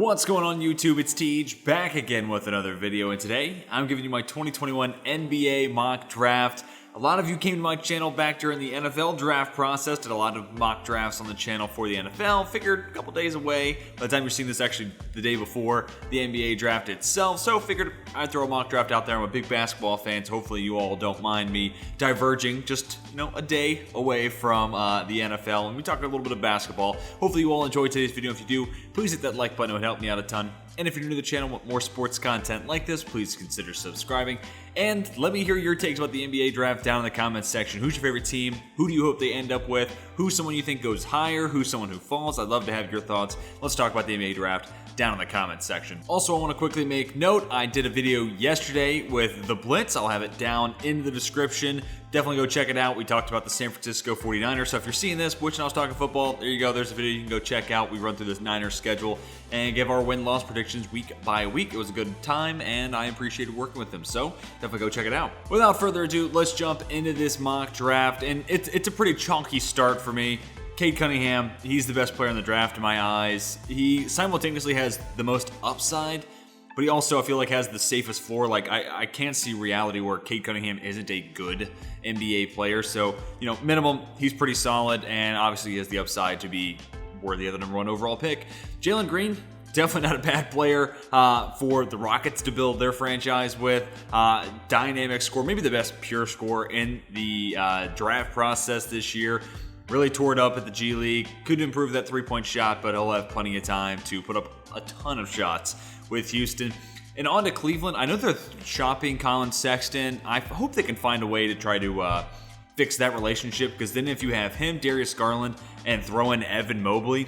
What's going on YouTube? It's Teej back again with another video, and today I'm giving you my 2021 NBA mock draft. A lot of you came to my channel back during the NFL draft process, did a lot of mock drafts on the channel for the NFL, figured a couple days away. By the time you're seeing this, actually the day before the NBA draft itself, so figured I'd throw a mock draft out there. I'm a big basketball fan, so hopefully you all don't mind me diverging just, a day away from the NFL, and we talk a little bit of basketball. Hopefully you all enjoyed today's video. If you do, please hit that like button, it would help me out a ton. And if you're new to the channel and want more sports content like this, please consider subscribing. And let me hear your takes about the NBA draft down in the comments section. Who's your favorite team? Who do you hope they end up with? Who's someone you think goes higher? Who's someone who falls? I'd love to have your thoughts. Let's talk about the NBA draft down in the comments section. Also, I want to quickly make note, I did a video yesterday with the Blitz. I'll have it down in the description. Definitely go check it out. We talked about the San Francisco 49ers. So if you're seeing this, which I was talking football, there you go. There's a video you can go check out. We run through this Niners schedule and give our win-loss predictions week by week. It was a good time, and I appreciated working with them. So definitely go check it out. Without further ado, let's jump into this mock draft. And it's a pretty chalky start for me. Cade Cunningham, he's the best player in the draft in my eyes. He simultaneously has the most upside, but he also, I feel like, has the safest floor. Like, I can't see reality where Cade Cunningham isn't a good NBA player. So, minimum, he's pretty solid, and obviously he has the upside to be worthy of the #1 overall pick. Jalen Green, definitely not a bad player for the Rockets to build their franchise with. Dynamic score, maybe the best pure scorer in the draft process this year. Really tore it up at the G League. Could improve that three-point shot, but he'll have plenty of time to put up a ton of shots with Houston. And on to Cleveland. I know they're shopping Colin Sexton. I hope they can find a way to try to fix that relationship, because then if you have him, Darius Garland, and throw in Evan Mobley,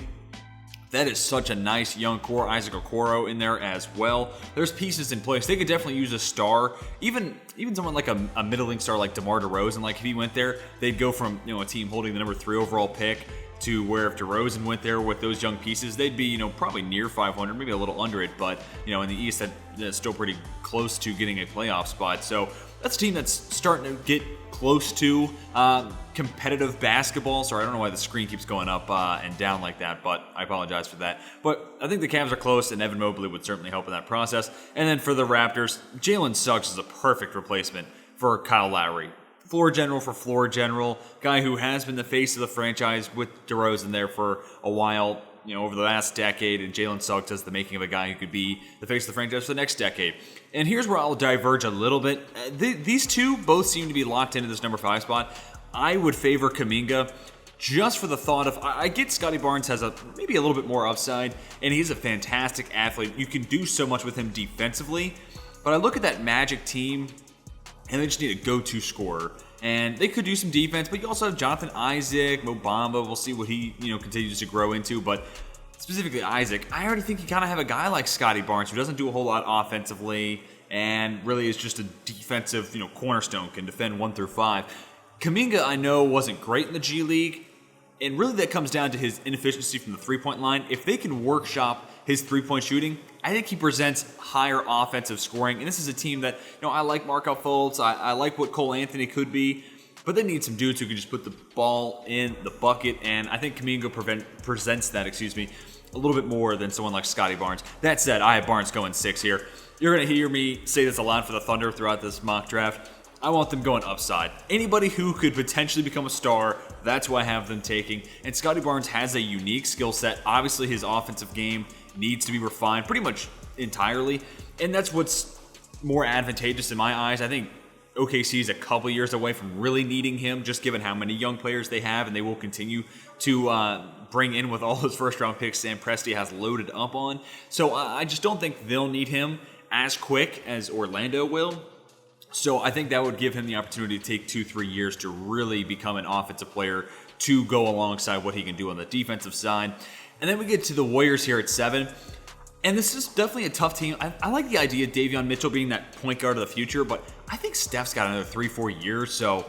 that is such a nice young core. Isaac Okoro in there as well. There's pieces in place. They could definitely use a star, even someone like a middling star like DeMar DeRozan. Like, if he went there, they'd go from a team holding the #3 overall pick to where if DeRozan went there with those young pieces, they'd be probably near 500, maybe a little under it. But in the East, that's still pretty close to getting a playoff spot. So that's a team that's starting to get close to competitive basketball. Sorry, I don't know why the screen keeps going up and down like that, but I apologize for that. But I think the Cavs are close, and Evan Mobley would certainly help in that process. And then for the Raptors, Jalen Suggs is a perfect replacement for Kyle Lowry. Floor general for floor general, guy who has been the face of the franchise with DeRozan there for a while, over the last decade, and Jalen Suggs has the making of a guy who could be the face of the franchise for the next decade. And here's where I'll diverge a little bit. These two both seem to be locked into this #5 spot. I would favor Kuminga just for the thought of, I get Scottie Barnes has maybe a little bit more upside, and he's a fantastic athlete. You can do so much with him defensively, but I look at that Magic team, and they just need a go-to scorer. And they could do some defense, but you also have Jonathan Isaac, Mo Bamba. We'll see what he, continues to grow into. But specifically Isaac, I already think you kind of have a guy like Scottie Barnes who doesn't do a whole lot offensively and really is just a defensive, cornerstone, can defend 1 through 5. Kuminga, I know, wasn't great in the G League. And really that comes down to his inefficiency from the three-point line. If they can workshop his three-point shooting, I think he presents higher offensive scoring. And this is a team that, I like Markelle Fultz. I like what Cole Anthony could be. But they need some dudes who can just put the ball in the bucket. And I think Kuminga presents that, a little bit more than someone like Scottie Barnes. That said, I have Barnes going 6 here. You're going to hear me say this a lot for the Thunder throughout this mock draft. I want them going upside. Anybody who could potentially become a star, that's who I have them taking. And Scottie Barnes has a unique skill set. Obviously, his offensive game needs to be refined pretty much entirely. And that's what's more advantageous in my eyes. I think OKC is a couple years away from really needing him, just given how many young players they have, and they will continue to bring in with all those first-round picks Sam Presti has loaded up on. So I just don't think they'll need him as quick as Orlando will. So I think that would give him the opportunity to take 2-3 years to really become an offensive player to go alongside what he can do on the defensive side. And then we get to the Warriors here at 7. And this is definitely a tough team. I like the idea of Davion Mitchel being that point guard of the future, but I think Steph's got another 3-4 years. So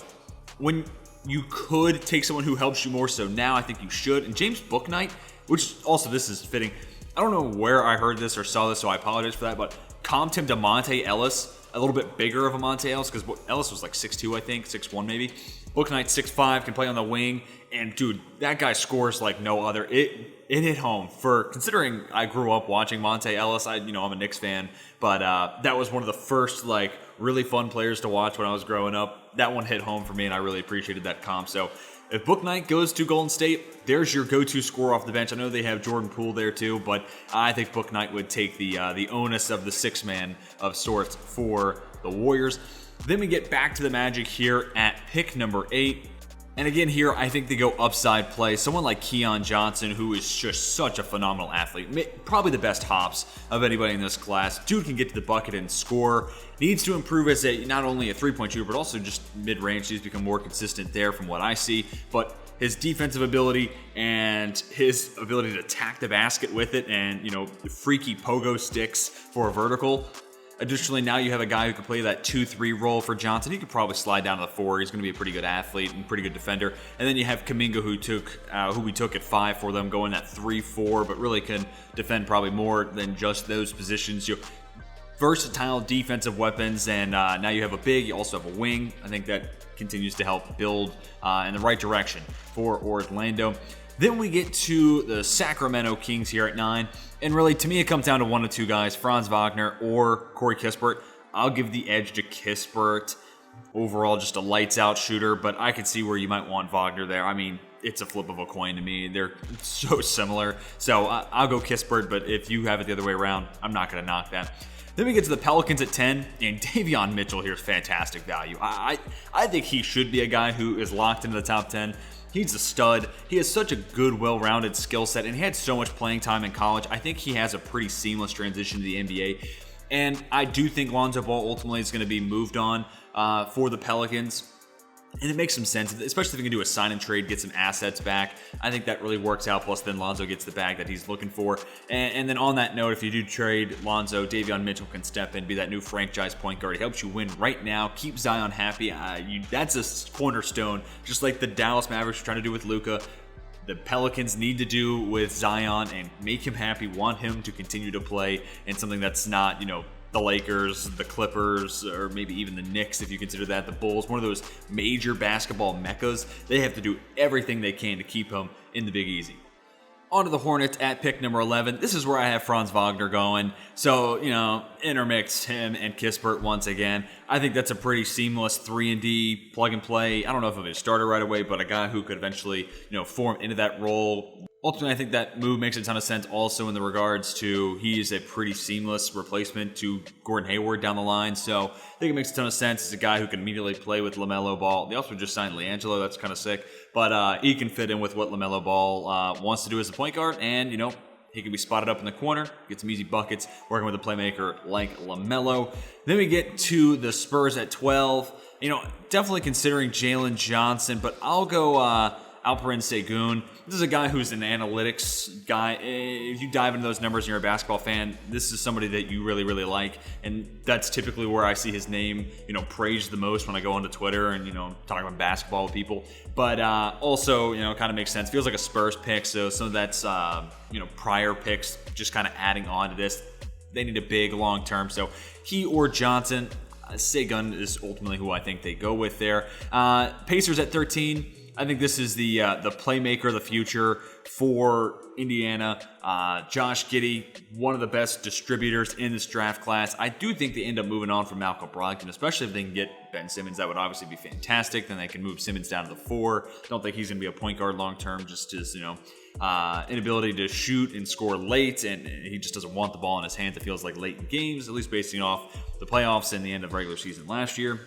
when you could take someone who helps you more so now, I think you should. And James Bouknight, which also this is fitting. I don't know where I heard this or saw this, so I apologize for that, but comped him to Monte Ellis, a little bit bigger of a Monte Ellis, because Ellis was like 6'2", I think, 6'1" maybe. Bouknight 6'5", can play on the wing, and dude, that guy scores like no other. It hit home for considering I grew up watching Monte Ellis. I'm a Knicks fan, but that was one of the first like really fun players to watch when I was growing up. That one hit home for me, and I really appreciated that comp. So if Bouknight goes to Golden State, there's your go-to scorer off the bench. I know they have Jordan Poole there too, but I think Bouknight would take the onus of the six-man of sorts for the Warriors. Then we get back to the Magic here at pick number 8. And again here, I think they go upside play. Someone like Keon Johnson, who is just such a phenomenal athlete. Probably the best hops of anybody in this class. Dude can get to the bucket and score. Needs to improve as not only a three-point shooter, but also just mid-range. Needs to become more consistent there from what I see. But his defensive ability and his ability to attack the basket with it and, freaky pogo sticks for a vertical. Additionally, now you have a guy who can play that 2-3 role for Johnson. He could probably slide down to the 4. He's going to be a pretty good athlete and pretty good defender. And then you have Kuminga, who we took at 5 for them, going at 3-4, but really can defend probably more than just those positions. Versatile defensive weapons, and now you have a big, you also have a wing. I think that continues to help build in the right direction for Orlando. Then we get to the Sacramento Kings here at 9. And really, to me, it comes down to one of two guys, Franz Wagner or Corey Kispert. I'll give the edge to Kispert. Overall, just a lights-out shooter, but I could see where you might want Wagner there. I mean, it's a flip of a coin to me. They're so similar. So I'll go Kispert, but if you have it the other way around, I'm not going to knock that. Then we get to the Pelicans at 10, and Davion Mitchell here is fantastic value. I think he should be a guy who is locked into the top 10. He's a stud. He has such a good, well-rounded skill set, and he had so much playing time in college. I think he has a pretty seamless transition to the NBA. And I do think Lonzo Ball ultimately is going to be moved on for the Pelicans. And it makes some sense, especially if you can do a sign and trade, get some assets back. I think that really works out. Plus, then Lonzo gets the bag that he's looking for. And then on that note, if you do trade Lonzo, Davion Mitchell can step in, be that new franchise point guard. He helps you win right now. Keep Zion happy. That's a cornerstone, just like the Dallas Mavericks are trying to do with Luka. The Pelicans need to do with Zion and make him happy, want him to continue to play in something that's not, the Lakers, the Clippers, or maybe even the Knicks, if you consider that, the Bulls, one of those major basketball meccas. They have to do everything they can to keep him in the Big Easy. On to the Hornets at pick number 11. This is where I have Franz Wagner going. So, intermix him and Kispert once again. I think that's a pretty seamless 3-and-D plug and play. I don't know if he'll be a starter right away, but a guy who could eventually, form into that role. Ultimately, I think that move makes a ton of sense also in the regards to he's a pretty seamless replacement to Gordon Hayward down the line. So I think it makes a ton of sense. He's a guy who can immediately play with LaMelo Ball. They also just signed LiAngelo. That's kind of sick. But he can fit in with what LaMelo Ball wants to do as a point guard. And, he can be spotted up in the corner, get some easy buckets, working with a playmaker like LaMelo. Then we get to the Spurs at 12. Definitely considering Jalen Johnson, but I'll go Alperen Sengun. This is a guy who's an analytics guy. If you dive into those numbers and you're a basketball fan, this is somebody that you really, really like. And that's typically where I see his name, praised the most when I go onto Twitter and, talking about basketball with people. But also, kind of makes sense. Feels like a Spurs pick. So some of that's, prior picks just kind of adding on to this. They need a big long term. So he or Johnson, Sengun is ultimately who I think they go with there. Pacers at 13. I think this is the playmaker of the future for Indiana. Josh Giddey, one of the best distributors in this draft class. I do think they end up moving on from Malcolm Brogdon, especially if they can get Ben Simmons. That would obviously be fantastic. Then they can move Simmons down to the 4. Don't think he's going to be a point guard long term, just his inability to shoot and score late, and he just doesn't want the ball in his hands. It feels like late in games, at least basing off the playoffs and the end of regular season last year.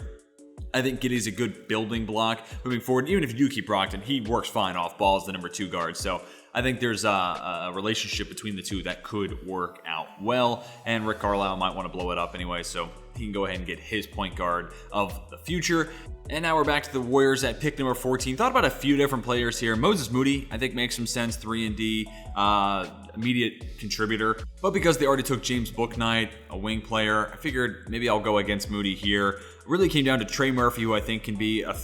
I think Giddey's a good building block moving forward. Even if you do keep Brogdon, he works fine off ball as the number 2 guard. So I think there's a relationship between the two that could work out well. And Rick Carlisle might want to blow it up anyway, so he can go ahead and get his point guard of the future. And now we're back to the Warriors at pick number 14. Thought about a few different players here. Moses Moody, I think, makes some sense. 3-and-D, immediate contributor. But because they already took James Bouknight, a wing player, I figured maybe I'll go against Moody here. Really came down to Trey Murphy, who I think can be a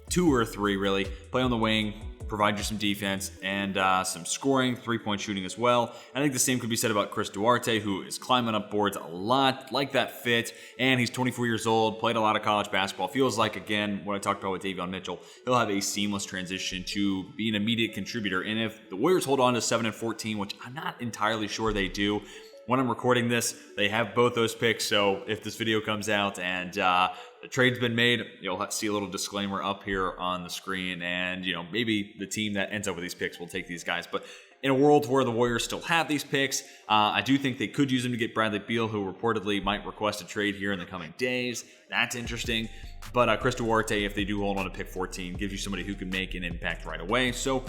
2 or 3, really. Play on the wing, provide you some defense and some scoring, three-point shooting as well. I think the same could be said about Chris Duarte, who is climbing up boards a lot, like that fit, and he's 24 years old, played a lot of college basketball. Feels like, again, what I talked about with Davion Mitchel, he'll have a seamless transition to be an immediate contributor. And if the Warriors hold on to 7-14, which I'm not entirely sure they do, when I'm recording this, they have both those picks, so if this video comes out and the trade's been made, you'll see a little disclaimer up here on the screen, and maybe the team that ends up with these picks will take these guys. But in a world where the Warriors still have these picks, I do think they could use them to get Bradley Beal, who reportedly might request a trade here in the coming days. That's interesting. But Chris Duarte, if they do hold on to pick 14, gives you somebody who can make an impact right away. So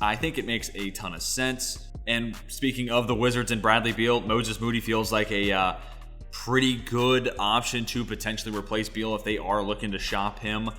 I think it makes a ton of sense. And speaking of the Wizards and Bradley Beal, Moses Moody feels like a pretty good option to potentially replace Beal if they are looking to shop him.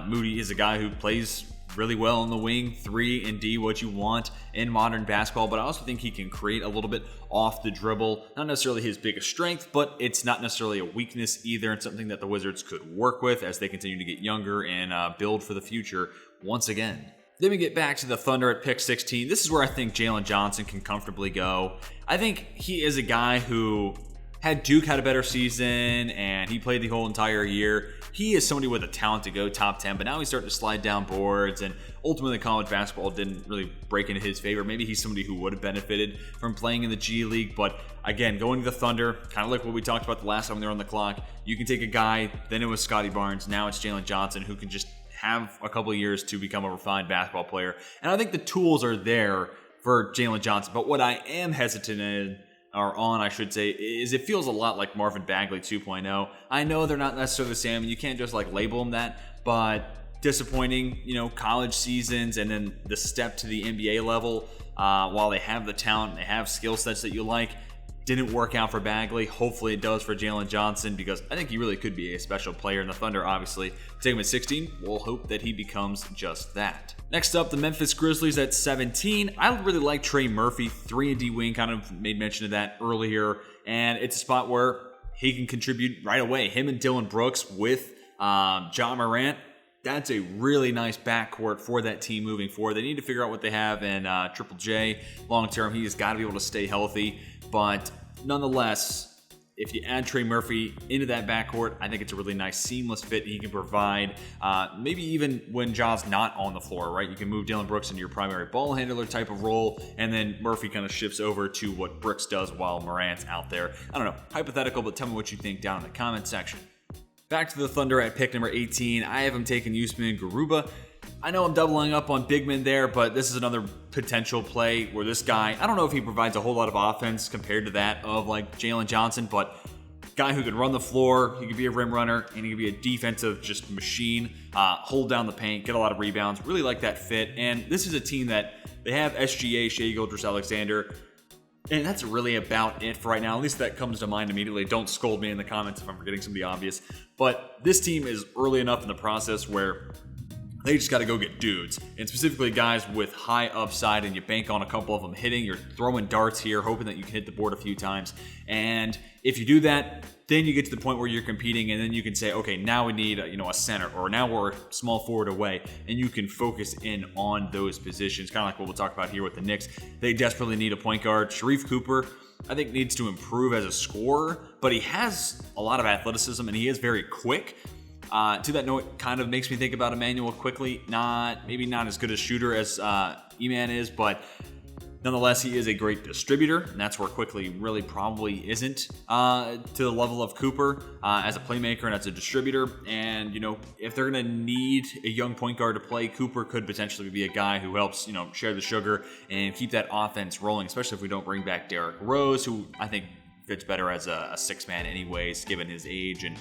Moody is a guy who plays really well on the wing, 3 and D, what you want in modern basketball, but I also think he can create a little bit off the dribble. Not necessarily his biggest strength, but it's not necessarily a weakness either, and something that the Wizards could work with as they continue to get younger and build for the future once again. Then we get back to the Thunder at pick 16. This is where I think Jalen Johnson can comfortably go. I think he is a guy who had Duke had a better season, and he played the whole entire year. He is somebody with a talent to go top 10, but now he's starting to slide down boards, and ultimately college basketball didn't really break into his favor. Maybe he's somebody who would have benefited from playing in the G League, but again, going to the Thunder, kind of like what we talked about the last time they were on the clock, you can take a guy, then it was Scotty Barnes, now it's Jalen Johnson, who can just have a couple of years to become a refined basketball player. And I think the tools are there for Jalen Johnson, but what I am hesitant in, or on, I should say, is it feels a lot like Marvin Bagley 2.0. I know they're not necessarily the same, and you can't just label them that, but disappointing, college seasons and then the step to the NBA level, while they have the talent, they have skill sets that you like, didn't work out for Bagley. Hopefully it does for Jalen Johnson, because I think he really could be a special player in the Thunder, obviously. Take him at 16, we'll hope that he becomes just that. Next up, the Memphis Grizzlies at 17. I really like Trey Murphy, 3 and D wing, kind of made mention of that earlier, and it's a spot where he can contribute right away. Him and Dylan Brooks with Ja Morant, that's a really nice backcourt for that team moving forward. They need to figure out what they have, and Triple J, long term, he has got to be able to stay healthy. But nonetheless, if you add Trey Murphy into that backcourt, I think it's a really nice seamless fit he can provide. Maybe even when Ja's not on the floor, right? You can move Dylan Brooks into your primary ball handler type of role, and then Murphy kind of shifts over to what Brooks does while Morant's out there. I don't know, hypothetical, but tell me what you think down in the comment section. Back to the Thunder at pick number 18. I have him taking Usman Garuba. I know I'm doubling up on big men there, but this is another potential play where this guy, I don't know if he provides a whole lot of offense compared to that of Jalen Johnson, but guy who could run the floor, he could be a rim runner, and he could be a defensive just machine, hold down the paint, get a lot of rebounds. Really like that fit. And this is a team that they have SGA, Shai Gilgeous-Alexander, and that's really about it for right now. At least that comes to mind immediately. Don't scold me in the comments if I'm forgetting somebody obvious. But this team is early enough in the process where they just got to go get dudes, and specifically guys with high upside, and you bank on a couple of them hitting. You're throwing darts here, hoping that you can hit the board a few times. And if you do that, then you get to the point where you're competing, and then you can say, okay, now we need a center, or now we're a small forward away, and you can focus in on those positions, kind of like what we'll talk about here with the Knicks. They desperately need a point guard. Sharif Cooper, I think, needs to improve as a scorer, but he has a lot of athleticism, and he is very quick. To that note, kind of makes me think about Emmanuel Quickly. Maybe not as good a shooter as E-Man is, but nonetheless, he is a great distributor, and that's where Quickly really probably isn't to the level of Cooper as a playmaker and as a distributor. And, if they're going to need a young point guard to play, Cooper could potentially be a guy who helps, share the sugar and keep that offense rolling, especially if we don't bring back Derrick Rose, who I think fits better as a six-man anyways, given his age. And,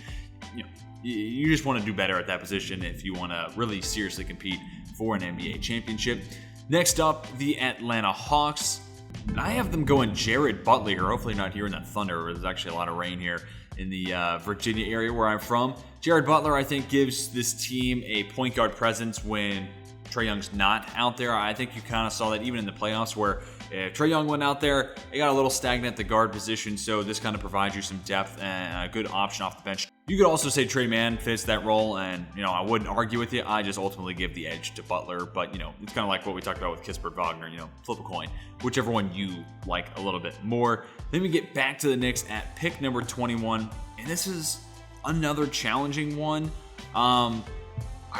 you just want to do better at that position if you want to really seriously compete for an NBA championship. Next up, the Atlanta Hawks. And I have them going Jared Butler here. Hopefully not here in that Thunder. There's actually a lot of rain here in the Virginia area where I'm from. Jared Butler, I think, gives this team a point guard presence when Trae Young's not out there. I think you kind of saw that even in the playoffs where if Trae Young went out there, it got a little stagnant at the guard position. So this kind of provides you some depth and a good option off the bench You could also say Trey Mann fits that role, and, I wouldn't argue with you. I just ultimately give the edge to Butler, but, it's kind of like what we talked about with Kispert Wagner, flip a coin, whichever one you like a little bit more. Then we get back to the Knicks at pick number 21, and this is another challenging one. I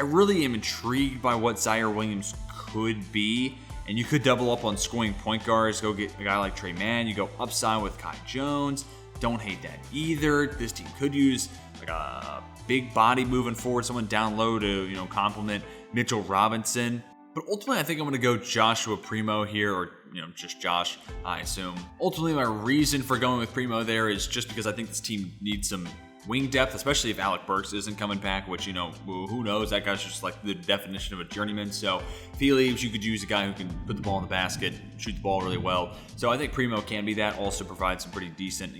really am intrigued by what Zaire Williams could be, and you could double up on scoring point guards, go get a guy like Trey Mann, you go upside with Kai Jones. Don't hate that either. This team could use like a big body moving forward, someone down low to, complement Mitchell Robinson. But ultimately, I think I'm going to go Joshua Primo here, or, just Josh, I assume. Ultimately, my reason for going with Primo there is just because I think this team needs some wing depth, especially if Alec Burks isn't coming back, which, who knows? That guy's just like the definition of a journeyman. So if he leaves, you could use a guy who can put the ball in the basket, shoot the ball really well. So I think Primo can be that, also provides some pretty decent,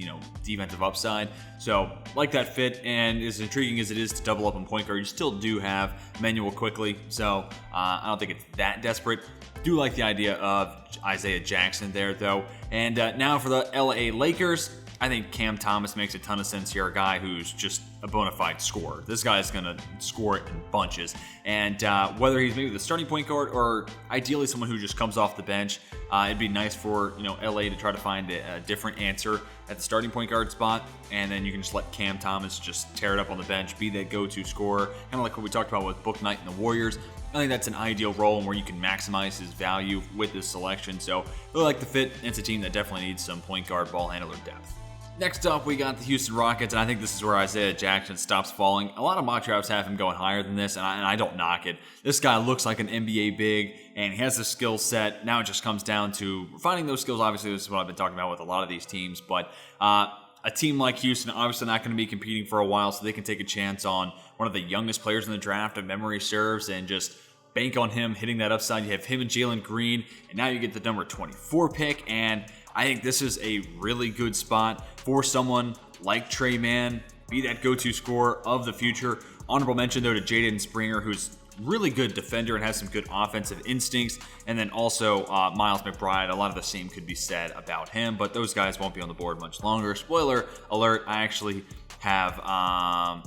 defensive upside. So like that fit, and as intriguing as it is to double up on point guard, you still do have Manuel Quickly. So I don't think it's that desperate. Do like the idea of Isaiah Jackson there, though. And now for the LA Lakers, I think Cam Thomas makes a ton of sense here, a guy who's just a bona fide scorer. This guy's going to score it in bunches. And whether he's maybe the starting point guard or ideally someone who just comes off the bench, it'd be nice for LA to try to find a different answer at the starting point guard spot. And then you can just let Cam Thomas just tear it up on the bench, be that go-to scorer, kind of like what we talked about with Book Knight and the Warriors. I think that's an ideal role and where you can maximize his value with this selection. So really like the fit. It's a team that definitely needs some point guard ball handler depth. Next up, we got the Houston Rockets, and I think this is where Isaiah Jackson stops falling. A lot of mock drafts have him going higher than this, and I don't knock it. This guy looks like an NBA big, and he has the skill set. Now it just comes down to refining those skills. Obviously, this is what I've been talking about with a lot of these teams, but a team like Houston, obviously not going to be competing for a while, so they can take a chance on one of the youngest players in the draft, if memory serves, and just bank on him hitting that upside. You have him and Jalen Green, and now you get the number 24 pick, and I think this is a really good spot for someone like Trey Mann, be that go-to scorer of the future. Honorable mention, though, to Jaden Springer, who's really good defender and has some good offensive instincts. And then also Miles McBride. A lot of the same could be said about him, but those guys won't be on the board much longer. Spoiler alert, I actually have,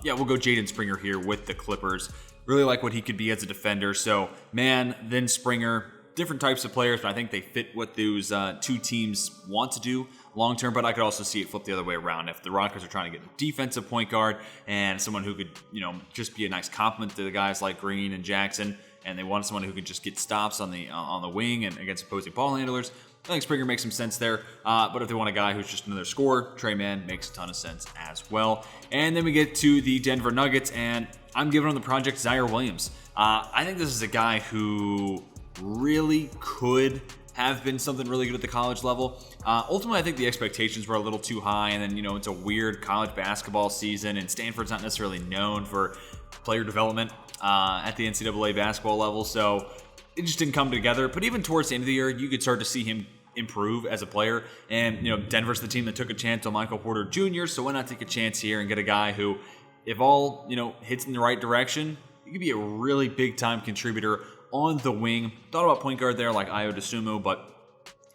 we'll go Jaden Springer here with the Clippers. Really like what he could be as a defender. So Mann, then Springer. Different types of players, but I think they fit what those two teams want to do long term. But I could also see it flip the other way around. If the Rockets are trying to get a defensive point guard and someone who could, just be a nice compliment to the guys like Green and Jackson, and they want someone who could just get stops on the wing and against opposing ball handlers, I think Springer makes some sense there. But if they want a guy who's just another scorer, Trey Mann makes a ton of sense as well. And then we get to the Denver Nuggets, and I'm giving them the project Zaire Williams. I think this is a guy who really could have been something really good at the college level. Ultimately, I think the expectations were a little too high, and then, it's a weird college basketball season, and Stanford's not necessarily known for player development at the NCAA basketball level, so it just didn't come together. But even towards the end of the year, you could start to see him improve as a player, and, Denver's the team that took a chance on Michael Porter Jr., so why not take a chance here and get a guy who, if all, hits in the right direction, he could be a really big-time contributor on the wing. Thought about point guard there like Ayo Dosunmu, but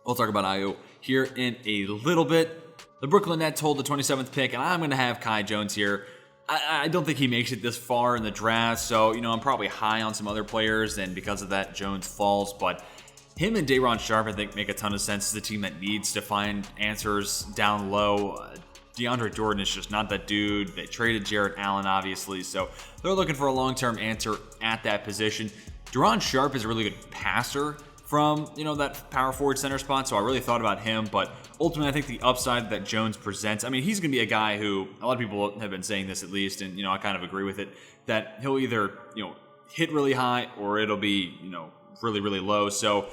we'll talk about Ayo here in a little bit. The Brooklyn Nets hold the 27th pick, and I'm going to have Kai Jones here. I don't think he makes it this far in the draft, so, I'm probably high on some other players, and because of that, Jones falls. But him and Day'Ron Sharpe, I think, make a ton of sense. It's a team that needs to find answers down low. DeAndre Jordan is just not that dude. They traded Jarrett Allen, obviously, so they're looking for a long-term answer at that position. Day'Ron Sharpe is a really good passer from, that power forward center spot, so I really thought about him, but ultimately I think the upside that Jones presents, he's going to be a guy who, a lot of people have been saying this at least, and, I kind of agree with it, that he'll either, hit really high or it'll be, really, really low. So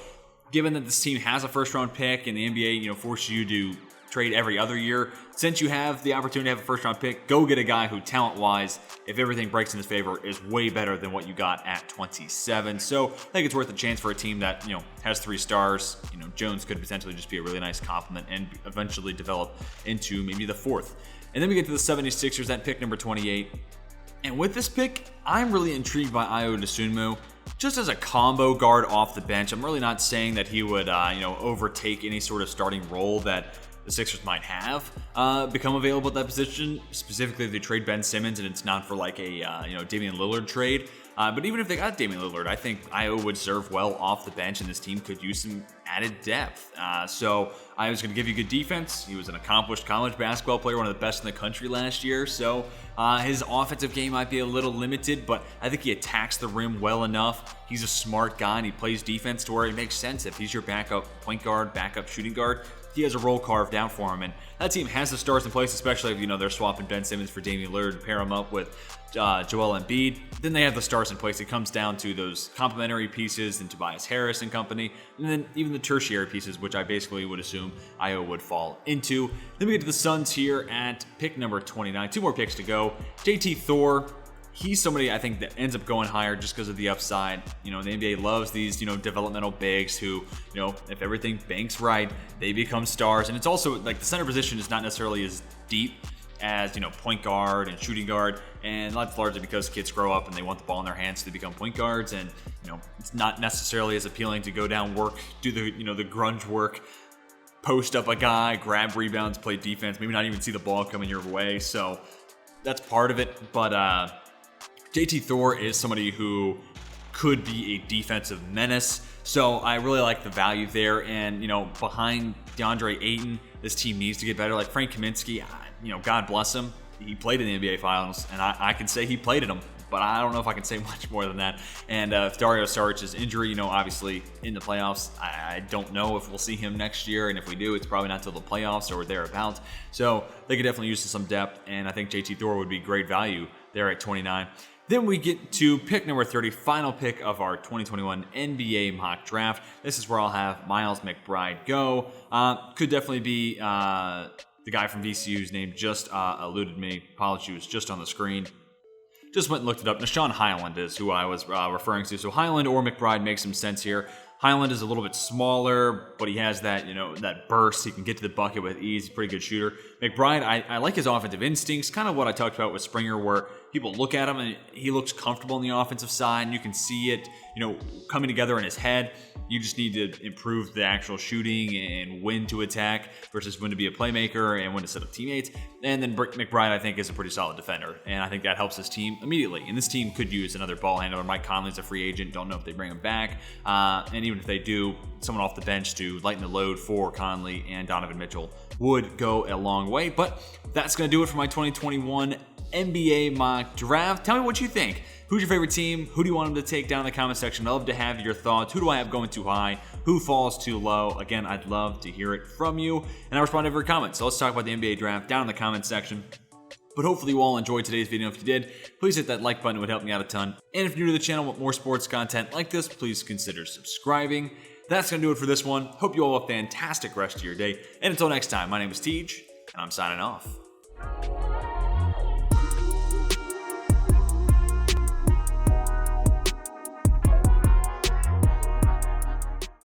given that this team has a first-round pick and the NBA, forces you to trade every other year, since you have the opportunity to have a first-round pick, go get a guy who, talent-wise, if everything breaks in his favor, is way better than what you got at 27. So I think it's worth a chance for a team that, has 3 stars. Jones could potentially just be a really nice compliment and eventually develop into maybe the 4th. And then we get to the 76ers at pick number 28. And with this pick, I'm really intrigued by Ayo Dosunmu. Just as a combo guard off the bench, I'm really not saying that he would, overtake any sort of starting role that the Sixers might have become available at that position. Specifically, if they trade Ben Simmons and it's not for like a Damian Lillard trade. But even if they got Damian Lillard, I think Iowa would serve well off the bench, and this team could use some added depth. So Iowa's going to give you good defense. He was an accomplished college basketball player, one of the best in the country last year. So his offensive game might be a little limited, but I think he attacks the rim well enough. He's a smart guy, and he plays defense to where it makes sense. If he's your backup point guard, backup shooting guard, he has a role carved out for him, and that team has the stars in place, especially if they're swapping Ben Simmons for Damian Lillard to pair him up with Joel Embiid. Then they have the stars in place. It comes down to those complementary pieces and Tobias Harris and company, and then even the tertiary pieces, which I basically would assume Iowa would fall into. Then we get to the Suns here at pick number 29. 2 more picks to go. JT Thor. He's somebody I think that ends up going higher just because of the upside. The NBA loves these, developmental bigs who, if everything banks right, they become stars. And it's also like the center position is not necessarily as deep as, point guard and shooting guard. And that's largely because kids grow up and they want the ball in their hands, so they become point guards. And, it's not necessarily as appealing to go down, work, do the, the grunge work, post up a guy, grab rebounds, play defense, maybe not even see the ball coming your way. So that's part of it. But, JT Thor is somebody who could be a defensive menace, so I really like the value there. And behind DeAndre Ayton, this team needs to get better. Like Frank Kaminsky, God bless him, he played in the NBA Finals, and I can say he played in them, but I don't know if I can say much more than that. And if Dario Saric's injury, obviously in the playoffs, I don't know if we'll see him next year, and if we do, it's probably not till the playoffs or thereabouts. So they could definitely use some depth, and I think JT Thor would be great value there at 29. Then we get to pick number 30, final pick of our 2021 NBA mock draft. This is where I'll have Miles McBride go. Could definitely be the guy from VCU's name just eluded me. Apologies, was just on the screen. Just went and looked it up. Nashawn Highland is who I was referring to. So Highland or McBride makes some sense here. Highland is a little bit smaller, but he has that, that burst. He can get to the bucket with ease. He's a pretty good shooter. McBride, I like his offensive instincts, kind of what I talked about with Springer, where people look at him and he looks comfortable on the offensive side, and you can see it, coming together in his head. You just need to improve the actual shooting and when to attack versus when to be a playmaker and when to set up teammates. And then McBride, I think, is a pretty solid defender, and I think that helps his team immediately. And this team could use another ball handler. Mike Conley's a free agent. Don't know if they bring him back. And even if they do, someone off the bench to lighten the load for Conley and Donovan Mitchell would go a long way. But that's going to do it for my 2021 NBA mock draft. Tell me what you think. Who's your favorite team? Who do you want them to take down in the comment section? I'd love to have your thoughts. Who do I have going too high? Who falls too low? Again, I'd love to hear it from you, and I respond to every comment. So let's talk about the NBA draft down in the comment section. But hopefully you all enjoyed today's video. If you did, please hit that like button. It would help me out a ton. And if you're new to the channel with more sports content like this, please consider subscribing. That's going to do it for this one. Hope you all have a fantastic rest of your day. And until next time, my name is Tej, and I'm signing off.